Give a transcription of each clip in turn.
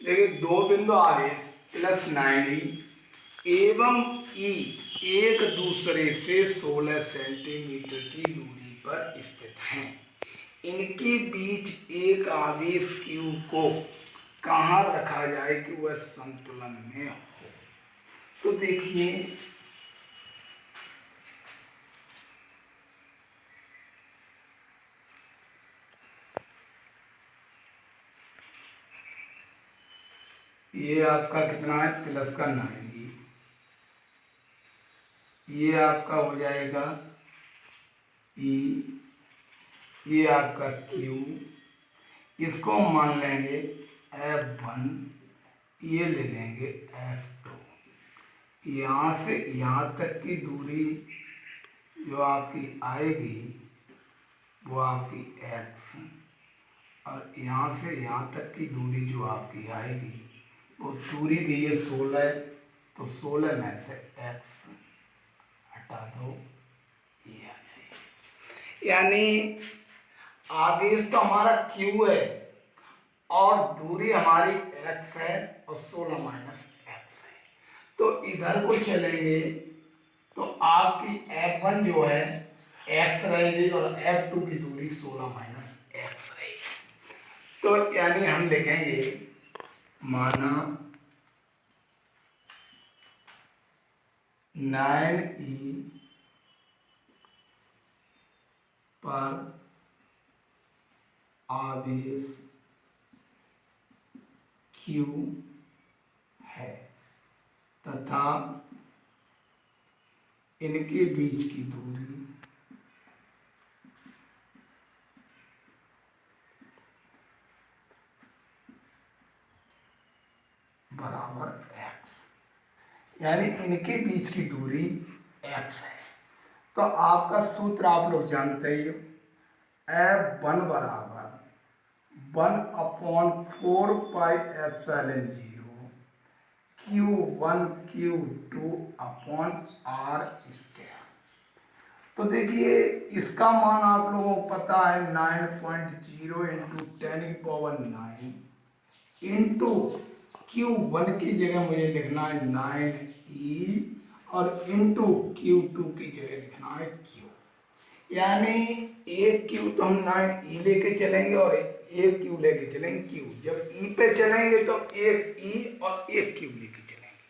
देखिए दो बिंदु आवेश प्लस 9e एवं ई एक दूसरे से 16 सेंटीमीटर की दूरी पर स्थित हैं। इनके बीच एक आवेश Q को कहाँ रखा जाए कि वह संतुलन में हो। तो देखिए ये आपका कितना है प्लस का 9e, ये आपका हो जाएगा E, ये आपका Q, इसको मान लेंगे F1, ये ले लेंगे F2। यहाँ से यहाँ तक की दूरी जो आपकी आएगी वो आपकी x, और यहाँ से यहाँ तक की दूरी जो आपकी आएगी वो दूरी दी है 16, तो 16 में से x हटा दो, ये आ जाएगी। यानी आवेश तो हमारा q है और दूरी हमारी x है और 16 माइनस x है, तो इधर को चलेंगे तो आपकी F1 जो है x रहेगी और F2 की दूरी 16 माइनस x रहेगी। तो यानी हम लिखेंगे माना 9e पर आवेश Q है तथा इनके बीच की दूरी बराबर x, यानी इनके बीच की दूरी x है। तो आपका सूत्र आप लोग जानते ही हो, F1 बराबर 1/4πε0 Q1 Q2 upon R square. तो देखिए इसका मान आप लोगों को पता है 9.0 इंटू 10⁹ इंटू Q1 की जगह मुझे लिखना है 9e और इंटू Q2 की जगह लिखना है Q। यानी एक Q तो हम 9e लेके चलेंगे और एक Q लेके चलेंगे Q। जब E पे चलेंगे तो एक E और एक Q लेके चलेंगे,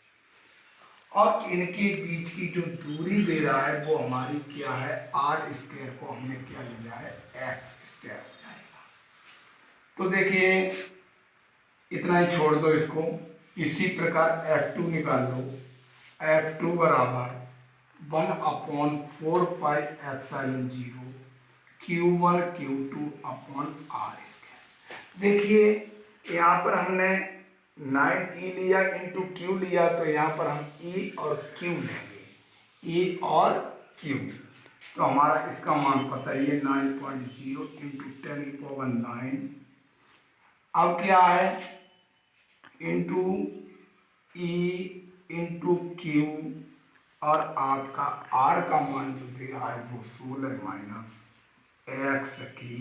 और इनके बीच की जो दूरी दे रहा है वो हमारी क्या है, R स्क्वायर को हमने क्या लिया है x स्क्वायर हो जाएगा। तो देखिए इतना ही छोड़ दो इसको। इसी प्रकार F2 निकाल लो, F2 बराबर 1/4πε0 Q1 Q2 upon R square. देखिए यहाँ पर हमने 9e लिया इंटू Q लिया, तो यहाँ पर हम E और Q लेंगे, E और Q। तो हमारा इसका मान पता ही है 9.0 इंटू 10⁹। अब क्या है इंटू E इंटू Q, और आपका R का मान जो दे रहा है वो 16 माइनस x की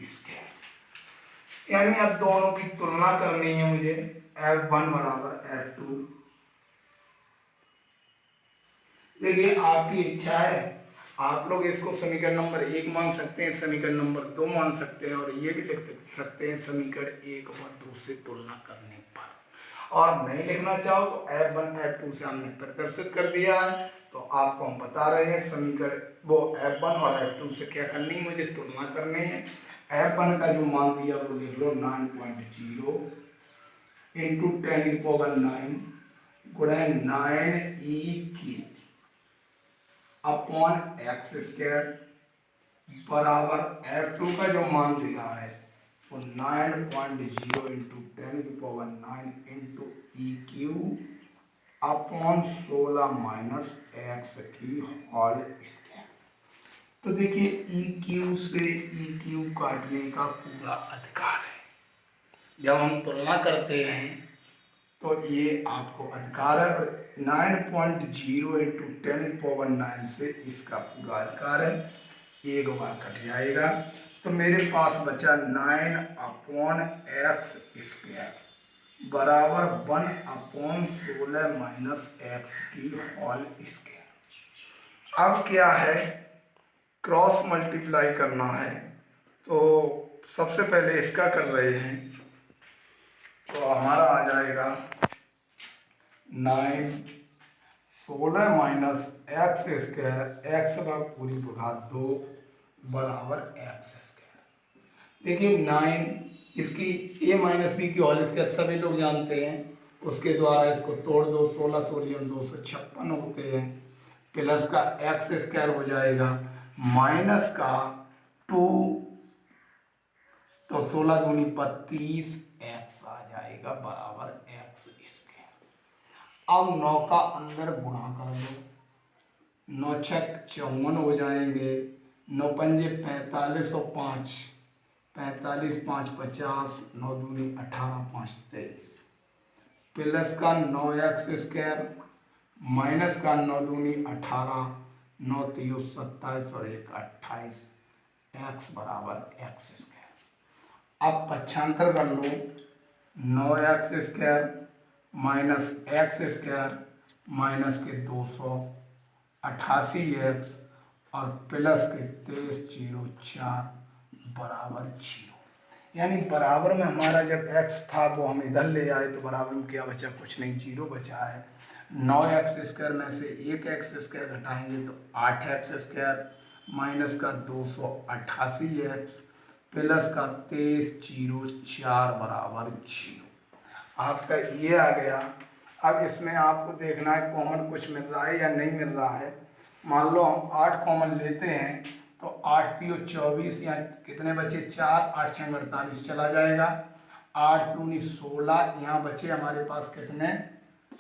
स्क्वायर। यानी अब दोनों की तुलना करनी है मुझे, F1 बराबर F2। देखिए आपकी इच्छा है, आप लोग इसको समीकरण नंबर 1 मान सकते हैं, समीकरण नंबर 2 मान सकते हैं, और ये भी लिख सकते हैं समीकरण 1 और 2 से तुलना करने पर। और नहीं लिखना चाहो तो F1 F2 से हमने प्रदर्शित कर दिया है, तो आपको हम बता रहे हैं समीकरण वो F1 और F2 से क्या करनी है, मुझे तुलना करनी है। F1 का जो मान दिया वो लिख लो 9.0 इंटू 10⁹ गुणे 9e³ अपॉन x स्क्वायर बराबर F2 का जो मान दिया है वो 9.0 into 10⁹ into E³ upon 16 minus x की होल स्क्वायर। तो देखिए E³ से E³ काटने का पूरा अधिकार है। जब हम तुलना करते हैं तो ये आपको अधिकार है, और 9.0 इंटू 10⁹ से इसका पूरा अधिकार है, एक बार कट जाएगा तो मेरे पास बचा 9 अपॉन x स्क्वायर बराबर 1/16 माइनस एक्स की होल स्क्वायर। अब क्या है, क्रॉस मल्टीप्लाई करना है, तो सबसे पहले इसका कर रहे हैं, तो हमारा आ जाएगा 9 16 माइनस एक्स स्क्वायर, एक्स का पूरी घात 2 बराबर एक्स स्क्वायर। देखिए 9 इसकी ए माइनस बी की होल स्क्वायर सभी लोग जानते हैं, उसके द्वारा इसको तोड़ दो, 16 16 256 होते हैं, प्लस का एक्स स्क्वायर हो जाएगा माइनस का 2, तो 16 दूनी 32 एक्स आ जाएगा बराबर एक्स स्क्वायर। अब 9 का अंदर गुणा कर दो, 9 छक 54 हो जाएंगे, 9 पंजे 45 और 5 45 5 50, 9 दूनी 18 5 23, प्लस का 9 एक्स स्क्वायर माइनस का 9 दूनी 18, 9 3 27 और 1 28, एक्स बराबर एक्स स्क्वायर। अब पक्षांतर कर लो, 9 x square minus x square minus के 288 एक्स और प्लस के 2304 बराबर 0। यानी बराबर में हमारा जब x था वो हम इधर ले आए तो बराबर में क्या बचा, कुछ नहीं, 0 बचा है। 9 एक्स स्क्वायर में से 1 एक्स स्क्वायर घटाएंगे तो 8 एक्स स्क्वायर माइनस का 288 एक्स प्लस का 2304 बराबर 0। आपका ये आ गया। अब इसमें आपको देखना है कॉमन कुछ मिल रहा है या नहीं मिल रहा है। मान लो हम 8 कॉमन लेते हैं तो 8 3 24, या कितने बचे 4, 8 6 48 चला जाएगा, 8 दूनी 16, यहाँ बचे हमारे पास कितने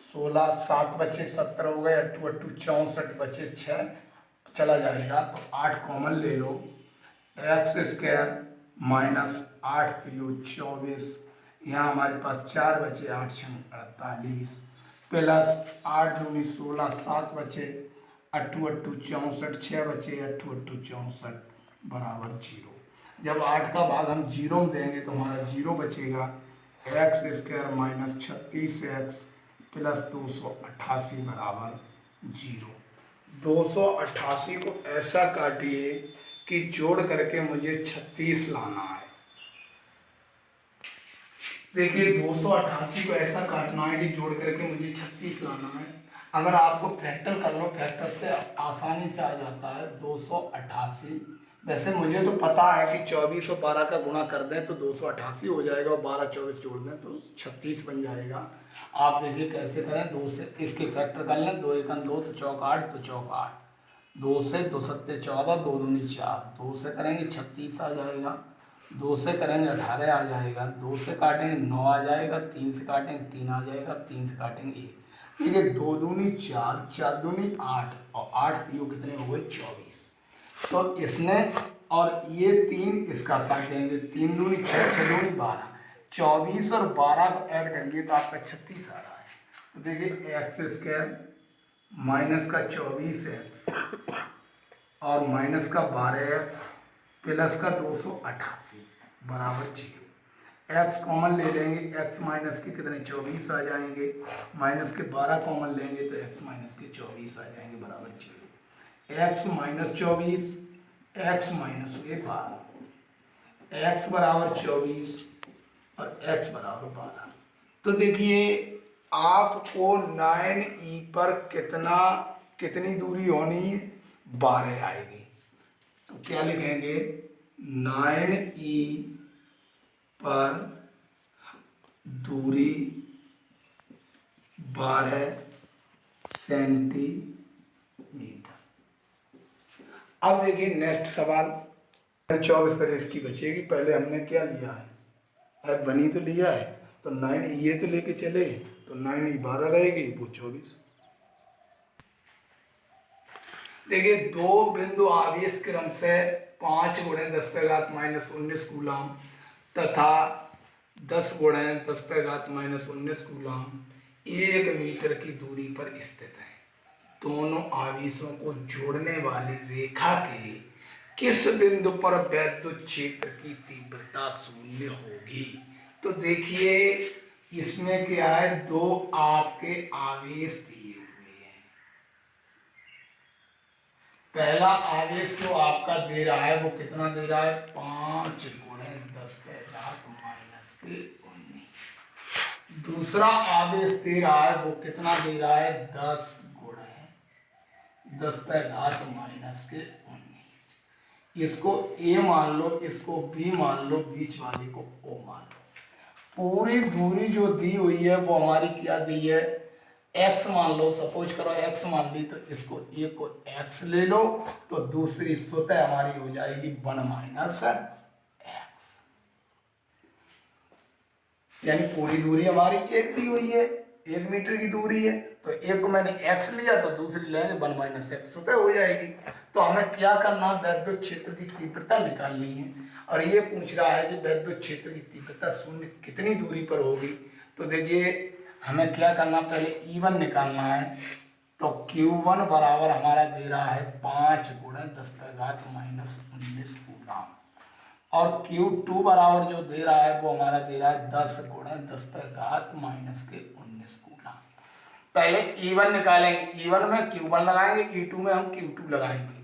16, 7 बचे 17 हो गए, 8 8 64 बचे 6 चला जाएगा, तो 8 कॉमन ले लो, एक्स स्क्वायर माइनस 8 3 24, यहाँ हमारे पास 4 बचे, 8 6 48 प्लस 8 दूनी 16, 7 बचे, 8 8 64, 6 बचे, 8 8 64 बराबर 0। जब 8 का भाग हम 0 में देंगे तो हमारा 0 बचेगा, x square minus 36 x plus 288 बराबर 0। 288 को ऐसा काटिए कि जोड़ करके मुझे 36 लाना है। देखिए 288 को ऐसा काटना है कि जोड़ करके मुझे 36 लाना है। अगर आपको फैक्टर कर लो, फैक्टर से आसानी से आ जाता है 288। वैसे मुझे तो पता है कि 24 और 12 का गुणा कर दें तो 288 हो जाएगा और 12 24 जोड़ दें तो 36 बन जाएगा। आप देखिए कैसे करें, 2 से इसके फैक्टर कर लें, 2 1 2 तो चौक 8, तो चौक 8, 2 से 2 7 14, 2 दूनी 4, 2 से करेंगे 36 आ जाएगा, 2 से करेंगे 18 आ जाएगा, 2 से काटेंगे 9 आ जाएगा, 3 से काटेंगे 3 आ जाएगा, 3 से काटेंगे 1। देखिए 2 दूनी 4, 4 दूनी 8 और 8 तीनों कितने हो गए 24। तो इसने और ये 3 इसका साथ देंगे, 3 दूनी 6, 6 दूनी 12, 24 और 12 को ऐड करिए तो आपका 36 आ रहा है। तो देखिए एक्स स्क्वायर माइनस का 24 एक्स और माइनस का 12 एक्स प्लस का 288 बराबर 0। एक्स कॉमन ले लेंगे, एक्स माइनस के कितने 24 आ जाएंगे, माइनस के 12 कॉमन लेंगे तो एक्स माइनस के 24 आ जाएंगे बराबर 0। एक्स माइनस 24, एक्स माइनस हुए 12, एक्स बराबर 24 और एक्स बराबर 12। तो देखिए आपको 9e पर कितनी दूरी होनी, 12 आएगी। तो क्या लिखेंगे, 9e पर दूरी 12 सेंटीमीटर। अब देखिए नेक्स्ट सवाल, 24 तरह इसकी बचेगी। पहले हमने क्या लिया है, एफ बनी तो लिया है, तो 9 ये तो लेके चले, तो 9 12 रहेगी, वो 24। देखिए 2 बिंदु आवेश क्रम से 5 × 10⁻−19 कूलम तथा 10 × 10⁻−19 कूलम 1 मीटर की दूरी पर स्थित है। दोनों आवेशों को जोड़ने वाली रेखा के किस बिंदु पर विद्युत क्षेत्र की तीव्रता 0 होगी। तो देखिए इसमें क्या है, दो आपके आवेश दिए हुए हैं। पहला आवेश जो आपका दे रहा है वो कितना दे रहा है, 5 गुणे 10 के घात माइनस के 19। दूसरा आवेश दे रहा है वो कितना दे रहा है, 10 गुणे 10 के घात माइनस के 19। इसको ए मान लो, इसको बी मान लो, बीच वाले को ओ मान लो। पूरी दूरी जो दी हुई है वो हमारी क्या दी है, x मान लो, सपोज करो x मान ली, तो इसको ए को x ले लो, तो दूसरी सतह हमारी हो जाएगी 1 माइनस एक्स। यानी पूरी दूरी हमारी एक दी हुई है, 1 मीटर की दूरी है, तो एक को मैंने x लिया तो दूसरी लेंगे 1 माइनस एक्स, सतह हो जाएगी। तो हमें क्या करना, वैद्युत क्षेत्र की तीव्रता निकालनी है, और ये पूछ रहा है कि वैद्युत क्षेत्र की तीव्रता शून्य कितनी दूरी पर होगी। तो देखिए हमें क्या करना, पहले E1 निकालना है। तो Q1 बराबर हमारा दे रहा है 5 गुणे 10 का घात माइनस 19 कूलम, और Q2 बराबर जो दे रहा है वो हमारा दे रहा है 10 गुणे 10 का घात माइनस के 19 कूलम। पहले E1 निकालेंगे, E1 में Q1 लगाएंगे, E2 में हम Q2 लगाएंगे।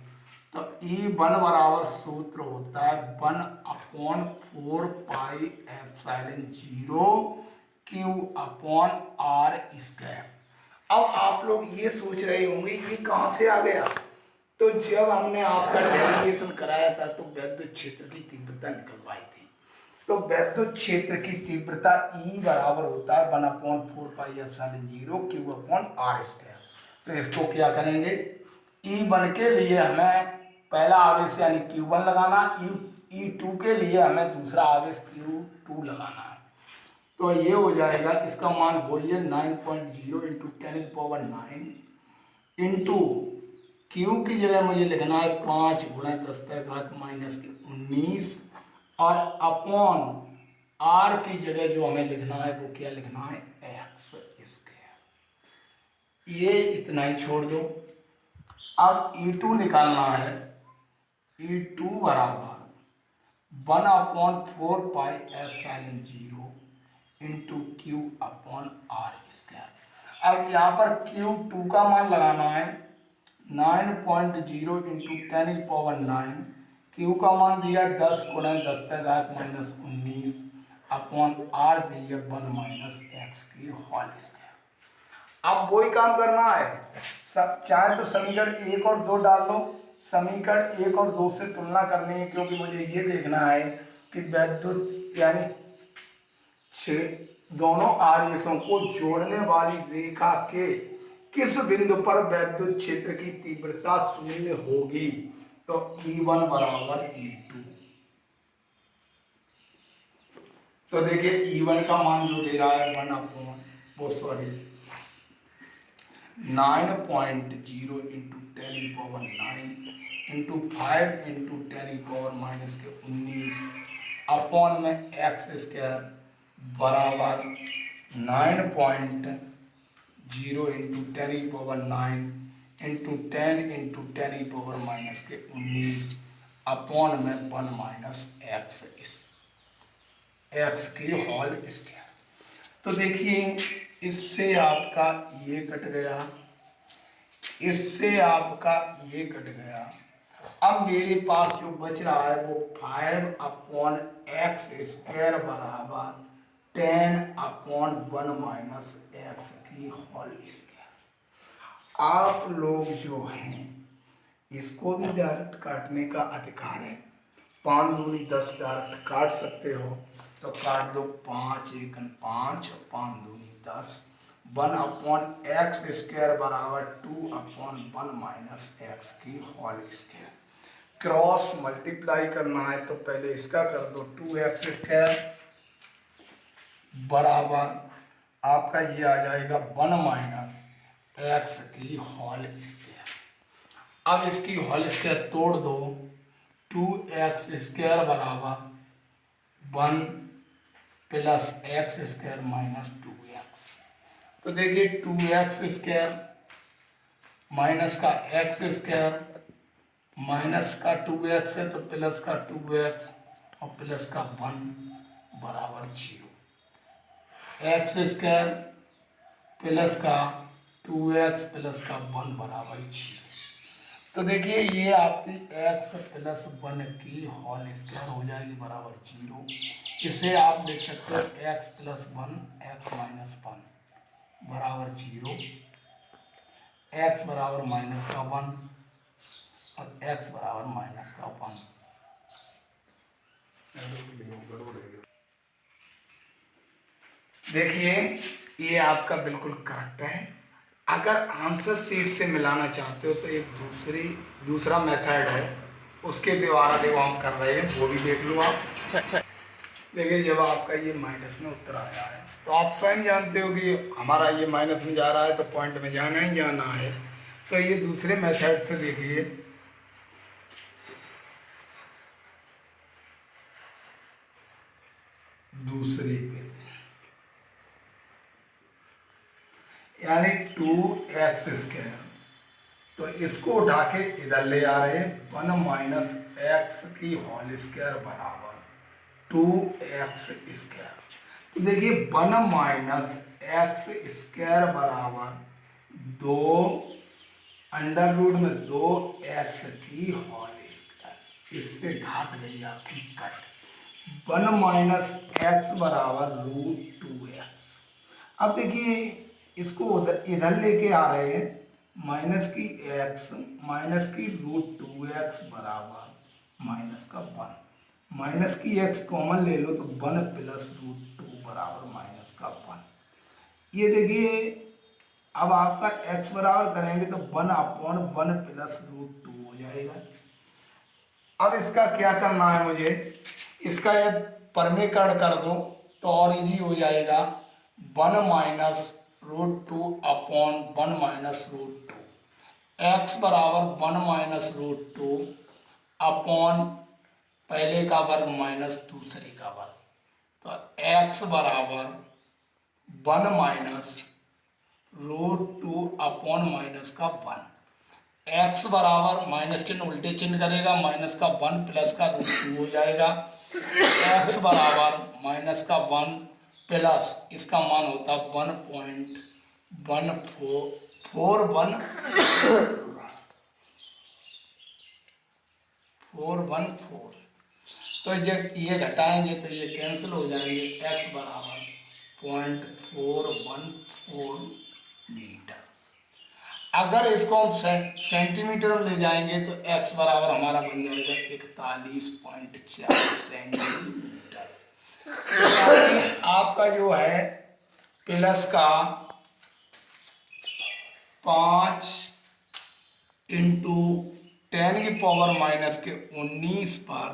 तो E1 बराबर सूत्र होता है 1/4 pi epsilon 0 Q upon R square. अब आप लोग ये सोच रहे होंगे ये कहाँ से आ गया, तो जब हमने आपका डेरिवेशन कराया था तो वैद्युत क्षेत्र की तीव्रता निकलवाई थी। तो वैद्युत क्षेत्र की तीव्रता E बराबर होता है 1/4 pi epsilon 0 Q upon R square. तो इसको क्या करेंगे, E1 के लिए हमें पहला आवेश यानी Q1 लगाना, E2 के लिए हमें दूसरा आवेश Q2 लगाना है। तो ये हो जाएगा, इसका मान वही है 9.0 इंटू 10⁹ इंटू Q की जगह मुझे लिखना है 5 गुणे 10 का घात माइनस के 19, और अपॉन R की जगह जो हमें लिखना है वो क्या लिखना है, x स्क्वायर। ये इतना ही छोड़ दो। अब E2 निकालना है, E2 बराबर 1/4 pi epsilon 0 into Q upon R square. अब यहाँ पर Q2 का मान लगाना है 9.0 इंटू 10⁹ Q का मान दिया 10 गुणे 10 का घात माइनस 19 अपॉन R दिया 1 माइनस एक्स की होल स्क्वायर। अब वही काम करना है, सब चाहे तो समीकरण 1 और 2 डाल लो, समीकरण 1 और 2 से तुलना करनी है, क्योंकि मुझे ये देखना है कि वैद्युत यानी दोनों आवेशों को जोड़ने वाली रेखा के किस बिंदु पर वैद्युत क्षेत्र की तीव्रता शून्य होगी। तो E1 बराबर E2। तो देखिए E1 का मान जो दे रहा है 9.0 इंटू 10⁹ इंटू 5 इंटू 10⁻⁻ के 19 अपॉन में एक्स स्क्वायर बराबर 9.0 इंटू 10⁻⁹ इंटू 10 इंटू 10⁻⁻ के 19 अपॉन में 1 माइनस एक्स की होल स्क्वायर। तो देखिए इससे आपका ये कट गया, इससे आपका ये कट गया। अब मेरे पास जो बच रहा है वो 5/x स्क्वायर बराबर 10/1 माइनस एक्स की होल स्क्वायर। आप लोग जो हैं इसको भी डायरेक्ट काटने का अधिकार है, 5 दूनी 10 डायरेक्ट काट सकते हो, तो काट दो, 5 एकन 5 और 5 दूनी 10, 1/x स्क्वायर बराबर 2/1 माइनस एक्स की होल स्क्वायर। क्रॉस मल्टीप्लाई करना है तो पहले इसका कर दो, 2x स्क्वायर बराबर आपका ये आ जाएगा 1 माइनस एक्स की होल स्क्वायर। अब इसकी होल स्क्वायर तोड़ दो, 2x स्क्वायर बराबर 1 plus x square minus 2x। तो देखिए 2x स्क्वायर माइनस का एक्स स्क्वायर माइनस का 2x है तो प्लस का 2x और प्लस का 1 बराबर 0। एक्स स्क्वायर प्लस का 2x प्लस का 1 बराबर 0। तो देखिए ये आपकी x प्लस 1 की होल स्क्वायर हो जाएगी बराबर 0। इसे आप देख सकते हो x प्लस 1 x माइनस 1 बराबर 0, x बराबर माइनस का 1 और x बराबर माइनस का 1। देखिए ये आपका बिल्कुल करेक्ट है। अगर आंसर शीट से मिलाना चाहते हो तो एक दूसरा मेथड है, उसके द्वारा देखो हम कर रहे हैं, वो भी देख लो आप। देखिए जब आपका ये माइनस में उत्तर आया है तो आप स्वयं जानते हो कि हमारा ये माइनस में जा रहा है तो पॉइंट में जाना ही जाना है। तो ये दूसरे मेथड से देखिए, दूसरे पे यानी 2x², तो इसको उठा के इधर ले आ रहे हैं 1 माइनस एक्स की होल स्क्वायर बराबर 2x²। तो देखिए 1 माइनस एक्स स्क्वायर बराबर 2 अंडर रूट में 2x की होल स्क्वायर, इससे घात गई आपकी कट। 1 माइनस एक्स बराबर √2x। अब देखिए इसको उधर इधर लेके आ रहे हैं, -x माइनस की √2x बराबर -1। माइनस की x कॉमन ले लो तो 1 प्लस √2 बराबर -1। ये देखिए अब आपका x बराबर करेंगे तो 1/1 प्लस √2 हो जाएगा। अब इसका क्या करना है मुझे, इसका ये परमीकरण कर दो तो और इजी हो जाएगा। 1 माइनस √2/1 माइनस √2, एक्स बराबर 1 माइनस √2 अपॉन पहले का वर्ग माइनस दूसरे का वर्ग। तो एक्स बराबर 1 माइनस √2 अपॉन माइनस का 1। एक्स बराबर माइनस चिन्ह उल्टे चिन्ह करेगा, माइनस का 1 प्लस का √2 हो जाएगा। एक्स बराबर माइनस का 1 प्लस इसका मान होता 1.414। तो जब ये घटाएंगे तो ये कैंसिल हो जाएंगे। एक्स बराबर 0.414 मीटर। अगर इसको हम सेंटीमीटर में ले जाएंगे तो x बराबर हमारा बन जाएगा 41.4 सेंटीमीटर। आपका जो है प्लस का 5 इंटू 10⁻⁻19 पर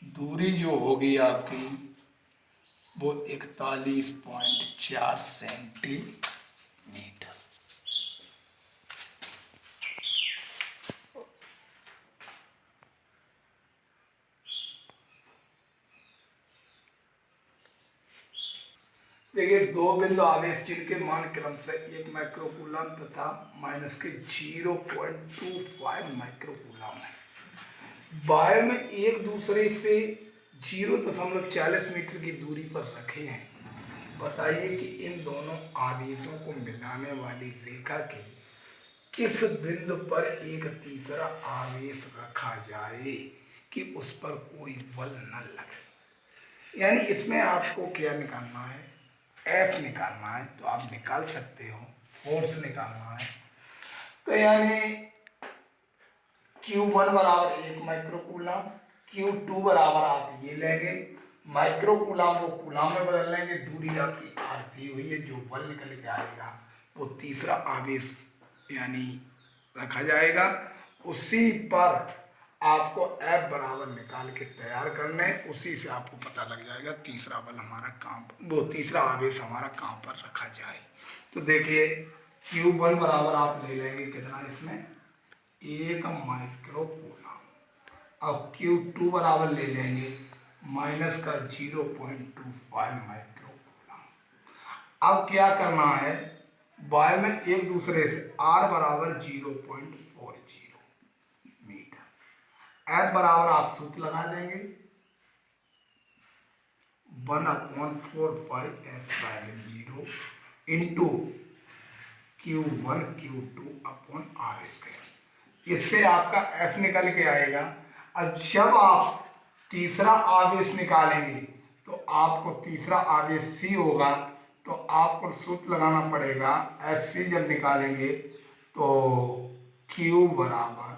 दूरी जो होगी आपकी वो 41.4 सेंटीमीटर। देखिए दो बिंदु आवेश जिनके मान क्रम से 1 माइक्रोकूलम तथा माइनस के 0.25 माइक्रोकूलम है, वायु में एक दूसरे से 0.40 मीटर की दूरी पर रखे हैं। बताइए कि इन दोनों आवेशों को मिलाने वाली रेखा के किस बिंदु पर एक तीसरा आवेश रखा जाए कि उस पर कोई बल न लगे। यानी इसमें आपको क्या निकालना है, F निकालना है। तो आप निकाल सकते हो, फोर्स निकालना है। तो यानी Q1 बराबर 1 माइक्रोकूलम, Q2 बराबर आप ये लेंगे, माइक्रोकूलम को कूलम में बदल लेंगे। दूरी आपकी r दी हुई है, जो बल निकल के आएगा वो तीसरा आवेश यानी रखा जाएगा। उसी पर आपको F बराबर निकाल के तैयार करना है, उसी से आपको पता लग जाएगा तीसरा बल हमारा कहाँ, वो तीसरा आवेश हमारा कहाँ पर रखा जाए। तो देखिए Q1 बराबर आप ले लेंगे कितना, इसमें 1 माइक्रोकूलम। अब Q2 बराबर ले लेंगे माइनस का 0.25 माइक्रोकूलम। अब क्या करना है, वायु में एक दूसरे से R बराबर 0.40 मीटर, F बराबर आप सूत्र लगा देंगे 1/4 into Q1 Q2 upon are square. इससे आपका F निकल के आएगा। अब जब आप तीसरा आवेश निकालेंगे तो आपको तीसरा आवेश C होगा, तो आपको सूत्र लगाना पड़ेगा। FC जब निकालेंगे तो Q बराबर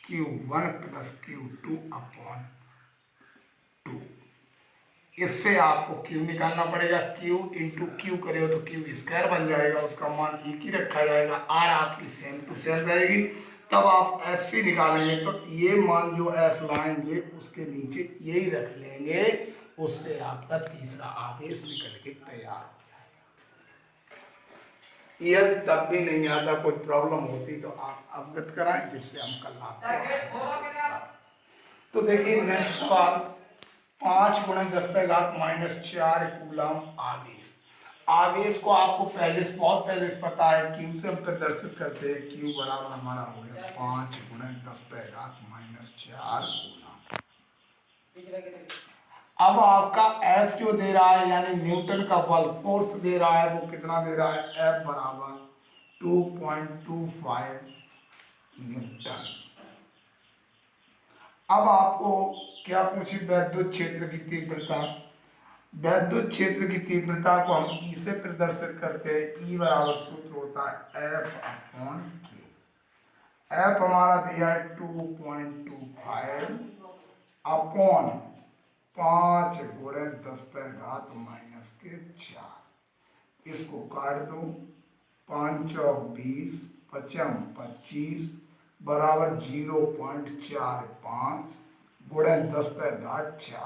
Q1 प्लस Q2 अपॉन 2। इससे आपको Q निकालना पड़ेगा। Q इंटू Q करेगा तो Q स्क्वायर बन जाएगा, उसका मान एक ही रखा जाएगा, R आपकी सेम टू सेम रहेगी। तब आप FC निकालेंगे तो ये मान जो F लाएंगे उसके नीचे यही रख लेंगे, उससे आपका तीसरा आवेश निकल के तैयार हो जाएगा। यदि तब भी नहीं आता, कोई प्रॉब्लम होती तो आप अवगत कराएं, जिससे हम कल आपको। तो देखिए नेक्स्ट सवाल, 5×10⁻⁴ कूलम आवेश। आवेश को आपको पहले से बहुत पहले से पता है, Q से हम प्रदर्शित करते हैं। Q बराबर हमारा हो गया 5×10⁻⁴ कूलम। अब आपका F जो दे रहा है, यानी न्यूटन का बल फोर्स दे रहा है, वो कितना दे रहा है? F बराबर 2.25 न्यूटन। अब आपको क्या पूछी? वैद्युत क्षेत्र की तीव्रता। वैद्युत क्षेत्र की तीव्रता को हम E से प्रदर्शित करते हैं। E बराबर सूत्र होता है F/Q। F हमारा दिया है 2.25 अपॉन 5×10⁻⁴। इसको काट दो, 5 और 20, 5 25 बराबर 0.45 × 10⁻⁴।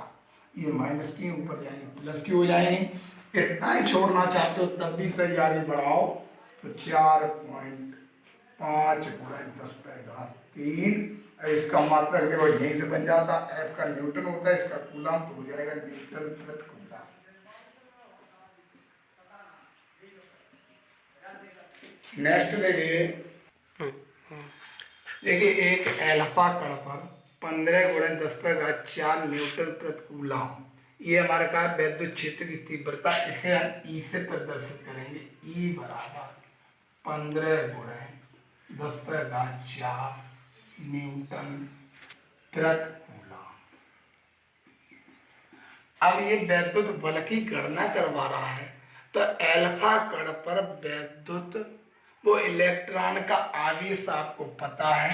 ये माइनस के ऊपर जाएंगे, प्लस की हो जाएंगे। इतना ही छोड़ना चाहते हो तब भी सही, आगे बढ़ाओ तो 4.5 × 10⁻³ इसका मात्रा केवल यहीं से बन जाता। F का न्यूटन होता है, इसका कूलम तो हो जाएगा न्यूटन प्रति कूलम। नेक्स्ट देखिए, एक एल्फा कण पर 15×10⁻⁴ न्यूटन प्रति कूलम। ये हमारा का वैद्युत क्षेत्र की तीव्रता, इसे हम E से प्रदर्शित करेंगे। E बराबर 15×10⁻⁴ न्यूटन प्रति कूलम। अब ये वैद्युत बल की गणना करवा रहा है, तो एल्फा कण पर वैद्युत वो इलेक्ट्रॉन का आवेश आपको पता है।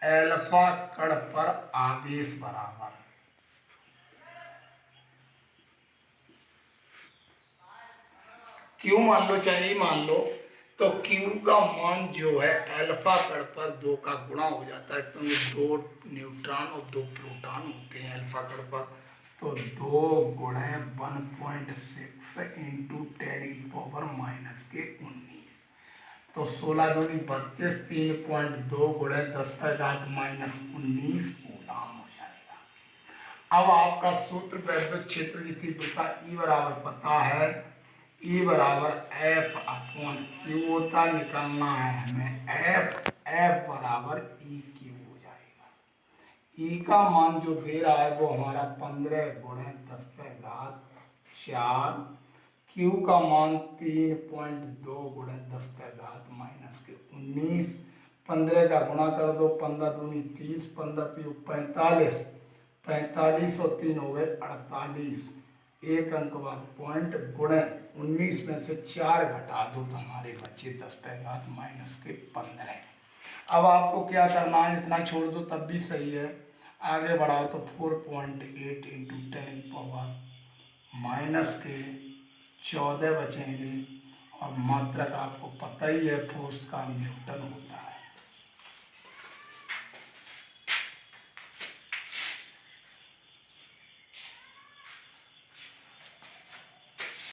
एल्फा कण पर आवेश बराबर Q मान लो चाहे E मान लो, तो Q का मान जो है एल्फा कण पर 2 का गुणा हो जाता है, क्योंकि 2 न्यूट्रॉन और 2 प्रोटॉन होते हैं एल्फा कण पर। तो 2 × 1.6 इंटू 10⁻⁻⁰। तो 16 दूनी 32, 3.2 × 10⁻⁻�19 कूलम हो जाएगा। अब आपका सूत्र वैद्युत क्षेत्र की तीव्रता E बराबर पता है। E बराबर F/Q होता, निकालना है हमें F बराबर EQ हो जाएगा। E का मान जो दे रहा है वो हमारा 15×10⁻⁴। Q का मान 3.2 × 10⁻⁻�19। 15 का गुणा कर दो, 15 दूनी 30, 15 3 45, 45 और 3 हो गए 48। एक अंक बाद पॉइंट गुणे 19 में से 4 घटा दो तो हमारे बच्चे 10⁻⁻⁻15। अब आपको क्या करना है, इतना छोड़ दो तब भी सही है, आगे बढ़ाओ तो 4.8 इंटू 10⁻⁻14 बचेंगे। और मात्रक आपको पता ही है, फोर्स का न्यूटन होता है।